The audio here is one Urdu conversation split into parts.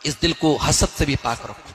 اس دل کو حسد سے بھی پاک رکھو۔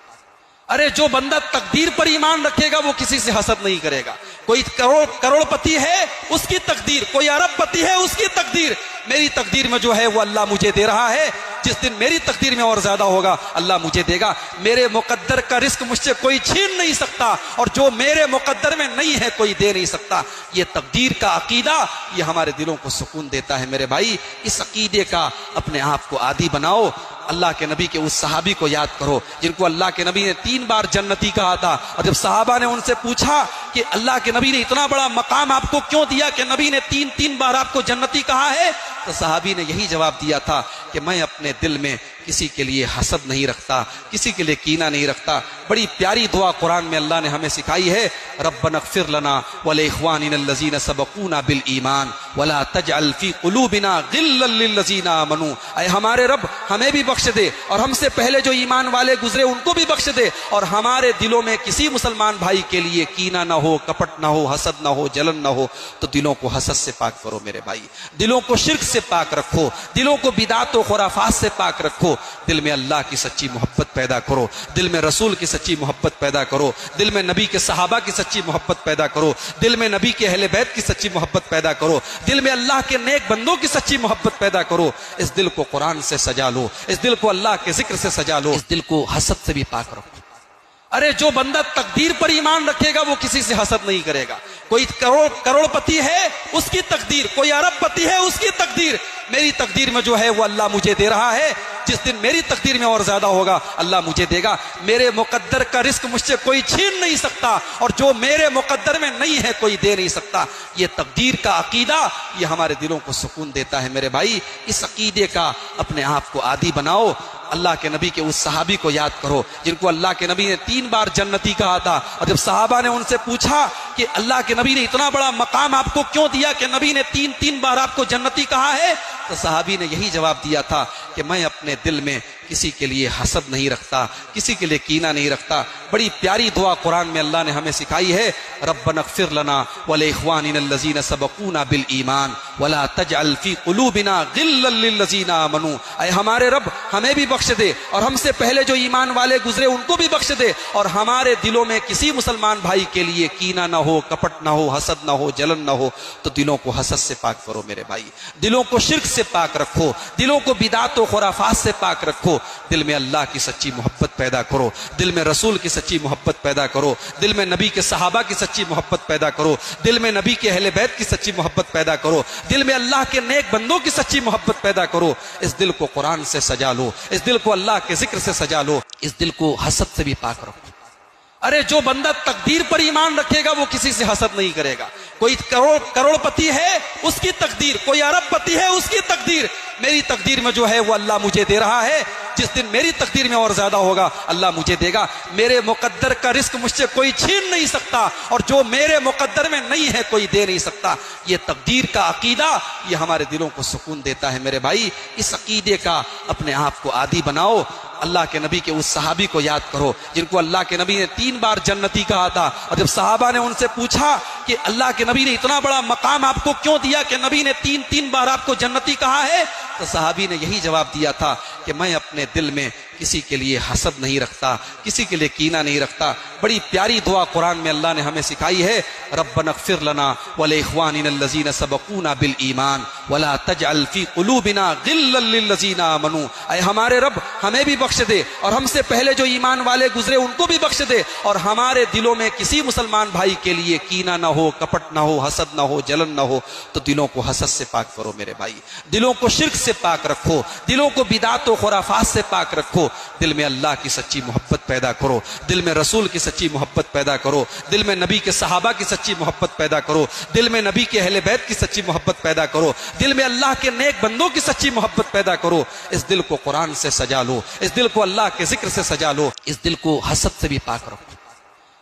ارے جو بندہ تقدیر پر ایمان رکھے گا وہ کسی سے حسد نہیں کرے گا۔ کوئی کروڑ پتی ہے اس کی تقدیر، کوئی ارب پتی ہے اس کی تقدیر، میری تقدیر میں جو ہے وہ اللہ مجھے دے رہا ہے، جس دن میری تقدیر میں اور زیادہ ہوگا اللہ مجھے دے گا۔ میرے مقدر کا رزق مجھ سے کوئی چھین نہیں سکتا، اور جو میرے مقدر میں نہیں ہے کوئی دے نہیں سکتا۔ یہ تقدیر کا عقیدہ یہ ہمارے دلوں کو سکون دیتا ہے میرے بھائی۔ اس عقیدے کا اپنے آپ کو عادی بناؤ۔ اللہ کے نبی کے اس صحابی کو یاد کرو جن کو اللہ کے نبی نے 3 بار جنتی کہا تھا، اور جب صحابہ نے ان سے پوچھا کہ اللہ کے نبی نے اتنا بڑا مقام آپ کو کیوں دیا کہ نبی نے 3 بار آپ کو جنتی کہا ہے، تو صحابی نے یہی جواب دیا تھا کہ میں اپنے دل میں کسی کے لیے حسد نہیں رکھتا، کسی کے لیے کینہ نہیں رکھتا۔ بڑی پیاری دعا قرآن میں اللہ نے ہمیں سکھائی ہے، ربنا اغفر لنا ولاخواننا الذین سبقونا بالایمان ولا تجعل فی قلوبنا غلا للذین آمنوا۔ اے ہمارے رب ہمیں بھی بخش دے، اور ہم سے پہلے جو ایمان والے گزرے ان کو بھی بخش دے، اور ہمارے دلوں میں کسی مسلمان بھائی کے لیے کینہ نہ ہو، کپٹ نہ ہو، حسد نہ ہو، جلن نہ ہو۔ تو دلوں کو حسد سے پاک کرو میرے بھائی، دلوں کو شرک سے پاک رکھو، دلوں کو بدعت و خرافات سے پاک رکھو۔ دل میں اللہ کی سچی محبت پیدا کرو، دل میں رسول کی سچی محبت پیدا کرو، دل میں نبی کے صحابہ کی سچی محبت پیدا کرو، دل میں نبی کے اہل بیت کی سچی محبت پیدا کرو، دل میں اللہ کے نیک بندوں کی سچی محبت پیدا کرو۔ اس دل کو قرآن سے سجا لو، اس دل کو اللہ کے ذکر سے سجا لو، اس دل کو حسد سے بھی پاک رکھو۔ ارے جو بندہ تقدیر پر ایمان رکھے گا وہ کسی سے حسد نہیں کرے گا۔ کوئی کروڑ پتی ہے اس کی تقدیر، کوئی ارب پتی ہے اس کی تقدیر، میری تقدیر میں جو ہے وہ اللہ مجھے دے رہا ہے، جس دن میری تقدیر میں اور زیادہ ہوگا اللہ مجھے دے گا۔ میرے مقدر کا رزق مجھ سے کوئی چھین نہیں سکتا، اور جو میرے مقدر میں نہیں ہے کوئی دے نہیں سکتا۔ یہ تقدیر کا عقیدہ یہ ہمارے دلوں کو سکون دیتا ہے میرے بھائی۔ اس عقیدے کا اپنے آپ کو عادی بناؤ۔ اللہ کے نبی کے اس صحابی کو یاد کرو جن کو اللہ کے نبی نے 3 بار جنتی کہا تھا، اور جب صحابہ نے ان سے پوچھا کہ اللہ کے نبی نے اتنا بڑا مقام آپ کو کیوں دیا کہ نبی نے 3 بار آپ کو جنتی کہا ہے، تو صحابی نے یہی جواب دیا تھا کہ میں اپنے دل میں کسی کے لیے حسد نہیں رکھتا، کسی کے لیے کینہ نہیں رکھتا۔ بڑی پیاری دعا قرآن میں اللہ نے ہمیں سکھائی ہے، ربنا اغفر لنا ولاخواننا الذین سبقونا بالایمان ولا تجعل فی قلوبنا غلا للذین آمنوا۔ اے ہمارے رب ہمیں بھی بخش دے، اور ہم سے پہلے جو ایمان والے گزرے ان کو بھی بخش دے، اور ہمارے دلوں میں کسی مسلمان بھائی کے لیے کینہ نہ ہو، کپٹ نہ ہو، حسد نہ ہو، جلن نہ ہو۔ تو دلوں کو حسد سے پاک کرو میرے بھائی، دلوں کو شرک سے پاک رکھو، دلوں کو بدعت و خرافات سے پاک رکھو۔ دل میں اللہ کی سچی محبت پیدا کرو، دل میں رسول کی سچی محبت پیدا کرو، دل میں نبی کے صحابہ کی سچی محبت پیدا کرو، دل میں نبی کے اہل بیت کی سچی محبت پیدا کرو، دل میں اللہ کے نیک بندوں کی سچی محبت پیدا کرو۔ اس دل کو قرآن سے سجا لو، اس دل کو اللہ کے ذکر سے سجا لو، اس دل کو حسد سے بھی پاک رکھو۔ ارے جو بندہ تقدیر پر ایمان رکھے گا وہ کسی سے حسد نہیں کرے گا۔ کوئی کروڑ پتی ہے اس کی تقدیر، کوئی ارب پتی ہے اس کی تقدیر، میری تقدیر میں جو ہے وہ اللہ مجھے دے رہا ہے، جس دن میری تقدیر میں اور زیادہ ہوگا اللہ مجھے دے گا۔ میرے مقدر کا رزق مجھ سے کوئی چھین نہیں سکتا، اور جو میرے مقدر میں نہیں ہے کوئی دے نہیں سکتا۔ یہ تقدیر کا عقیدہ یہ ہمارے دلوں کو سکون دیتا ہے میرے بھائی۔ اس عقیدے کا اپنے آپ کو عادی بناؤ۔ اللہ کے نبی کے اس صحابی کو یاد کرو جن کو اللہ کے نبی نے 3 بار جنتی کہا تھا، اور جب صحابہ نے ان سے پوچھا کہ اللہ کے نبی نے اتنا بڑا مقام آپ کو کیوں دیا کہ نبی نے 3 بار آپ کو جنتی کہا ہے، تو صحابی نے یہی جواب دیا تھا کہ میں اپنے دل میں کسی کے لیے حسد نہیں رکھتا، کسی کے لیے کینہ نہیں رکھتا۔ بڑی پیاری دعا قرآن میں اللہ نے ہمیں سکھائی ہے، ربنا اغفر لنا ولاخواننا الذین سبقونا بالایمان ولا تجعل فی قلوبنا غلا للذین آمنوا۔ اے ہمارے رب ہمیں بھی بخش دے، اور ہم سے پہلے جو ایمان والے گزرے ان کو بھی بخش دے، اور ہمارے دلوں میں کسی مسلمان بھائی کے لیے کینہ نہ ہو، کپٹ نہ ہو، حسد نہ ہو، جلن نہ ہو۔ تو دلوں کو حسد سے پاک کرو میرے بھائی، دلوں کو شرک سے پاک رکھو، دلوں کو بدعت و خرافات سے پاک رکھو۔ دل میں اللہ کی سچی محبت پیدا کرو، دل میں رسول کی سچی محبت پیدا کرو، دل میں نبی کے صحابہ کی سچی محبت پیدا کرو، دل میں نبی کے اہل بیت کی سچی محبت پیدا کرو، دل میں اللہ کے نیک بندوں کی سچی محبت پیدا کرو۔ اس دل کو قرآن سے سجا لو، اس دل کو اللہ کے ذکر سے سجا لو، اس دل کو حسد سے بھی پاک رکھو۔